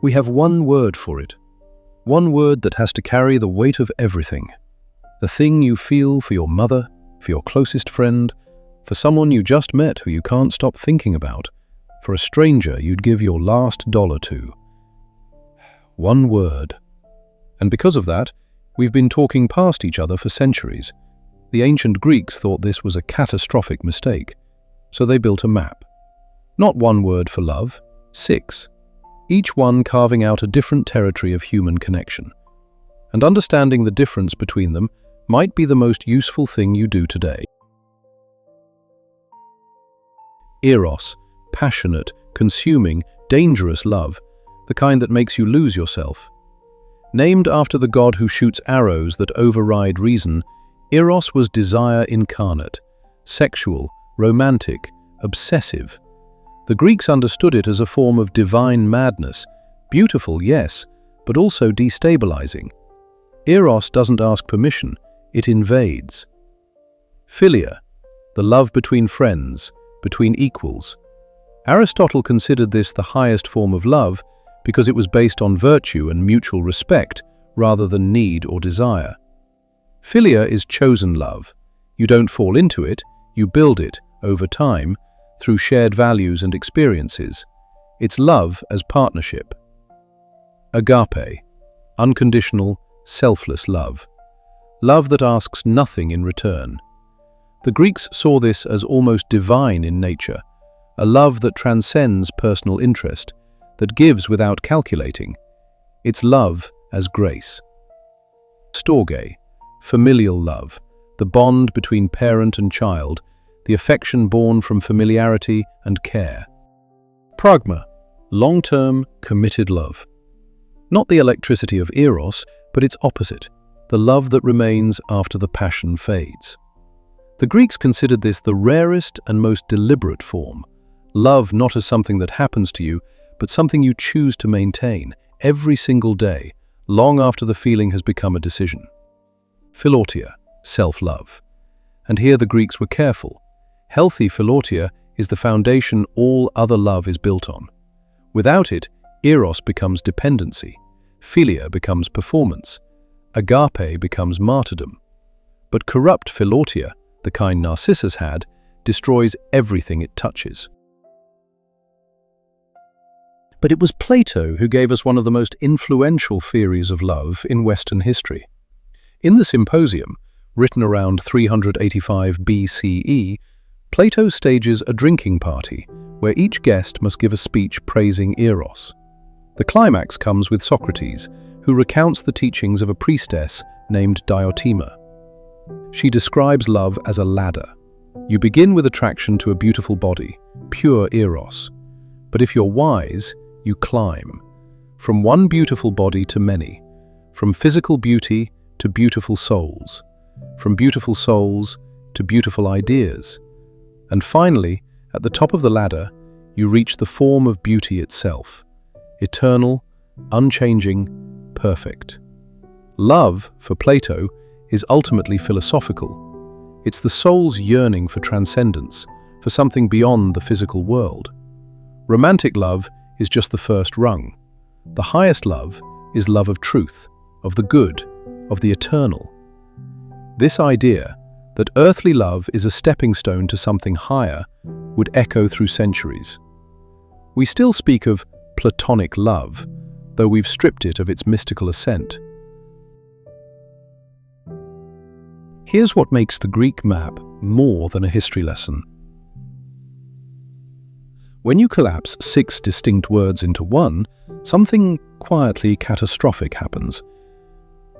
We have one word for it. One word that has to carry the weight of everything. The thing you feel for your mother, for your closest friend, for someone you just met who you can't stop thinking about, for a stranger you'd give your last dollar to. One word. And because of that, we've been talking past each other for centuries. The ancient Greeks thought this was a catastrophic mistake, so they built a map. Not one word for love, 6. Each one carving out a different territory of human connection. And understanding the difference between them might be the most useful thing you do today. Eros, passionate, consuming, dangerous love, the kind that makes you lose yourself. Named after the god who shoots arrows that override reason, Eros was desire incarnate, sexual, romantic, obsessive. The Greeks understood it as a form of divine madness, beautiful, yes, but also destabilizing. Eros doesn't ask permission, it invades. Philia, the love between friends, between equals. Aristotle considered this the highest form of love because it was based on virtue and mutual respect rather than need or desire. Philia is chosen love. You don't fall into it, you build it, over time, through shared values and experiences. It's love as partnership. Agape, unconditional, selfless love. Love that asks nothing in return. The Greeks saw this as almost divine in nature, a love that transcends personal interest, that gives without calculating. It's love as grace. Storge, familial love, the bond between parent and child, the affection born from familiarity and care. Pragma, long-term, committed love. Not the electricity of Eros, but its opposite, the love that remains after the passion fades. The Greeks considered this the rarest and most deliberate form. Love not as something that happens to you, but something you choose to maintain every single day, long after the feeling has become a decision. Philautia, self-love. And here the Greeks were careful. Healthy Philautia is the foundation all other love is built on. Without it, Eros becomes dependency, Philia becomes performance, Agape becomes martyrdom. But corrupt Philautia, the kind Narcissus had, destroys everything it touches. But it was Plato who gave us one of the most influential theories of love in Western history. In the Symposium, written around 385 BCE, Plato stages a drinking party where each guest must give a speech praising Eros. The climax comes with Socrates, who recounts the teachings of a priestess named Diotima. She describes love as a ladder. You begin with attraction to a beautiful body, pure Eros. But if you're wise, you climb. From one beautiful body to many. From physical beauty to beautiful souls. From beautiful souls to beautiful ideas. And finally, at the top of the ladder, you reach the form of beauty itself. Eternal, unchanging, perfect. Love, for Plato, is ultimately philosophical. It's the soul's yearning for transcendence, for something beyond the physical world. Romantic love is just the first rung. The highest love is love of truth, of the good, of the eternal. This idea that earthly love is a stepping stone to something higher would echo through centuries. We still speak of platonic love, though we've stripped it of its mystical ascent. Here's what makes the Greek map more than a history lesson. When you collapse 6 distinct words into one, something quietly catastrophic happens.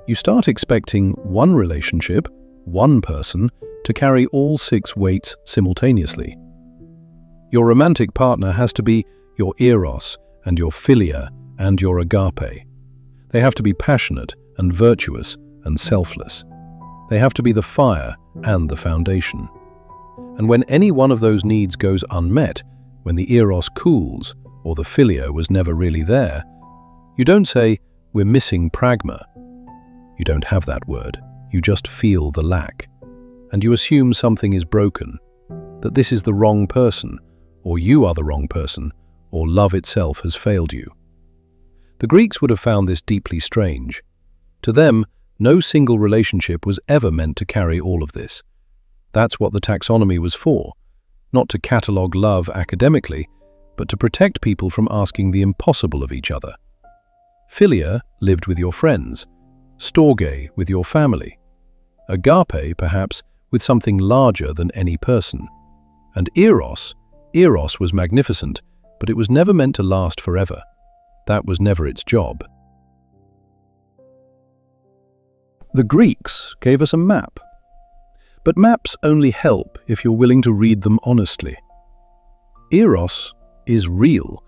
You start expecting one relationship, one person, to carry all 6 weights simultaneously. Your romantic partner has to be your Eros and your Philia and your Agape. They have to be passionate and virtuous and selfless. They have to be the fire and the foundation. And when any one of those needs goes unmet, when the Eros cools or the Philia was never really there, you don't say, "We're missing Pragma." You don't have that word. You just feel the lack. And you assume something is broken, that this is the wrong person, or you are the wrong person, or love itself has failed you. The Greeks would have found this deeply strange. To them, no single relationship was ever meant to carry all of this. That's what the taxonomy was for, not to catalogue love academically, but to protect people from asking the impossible of each other. Philia lived with your friends, Storge with your family, Agape, perhaps, with something larger than any person. And Eros was magnificent, but it was never meant to last forever. That was never its job. The Greeks gave us a map. But maps only help if you're willing to read them honestly. Eros is real,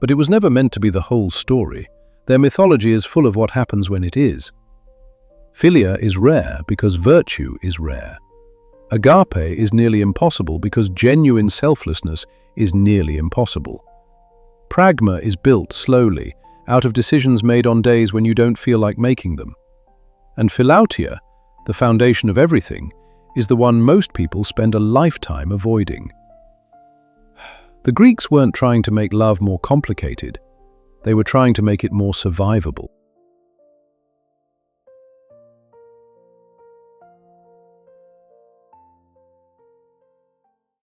but it was never meant to be the whole story. Their mythology is full of what happens when it is. Philia is rare because virtue is rare. Agape is nearly impossible because genuine selflessness is nearly impossible. Pragma is built slowly, out of decisions made on days when you don't feel like making them. And Philautia, the foundation of everything, is the one most people spend a lifetime avoiding. The Greeks weren't trying to make love more complicated. They were trying to make it more survivable.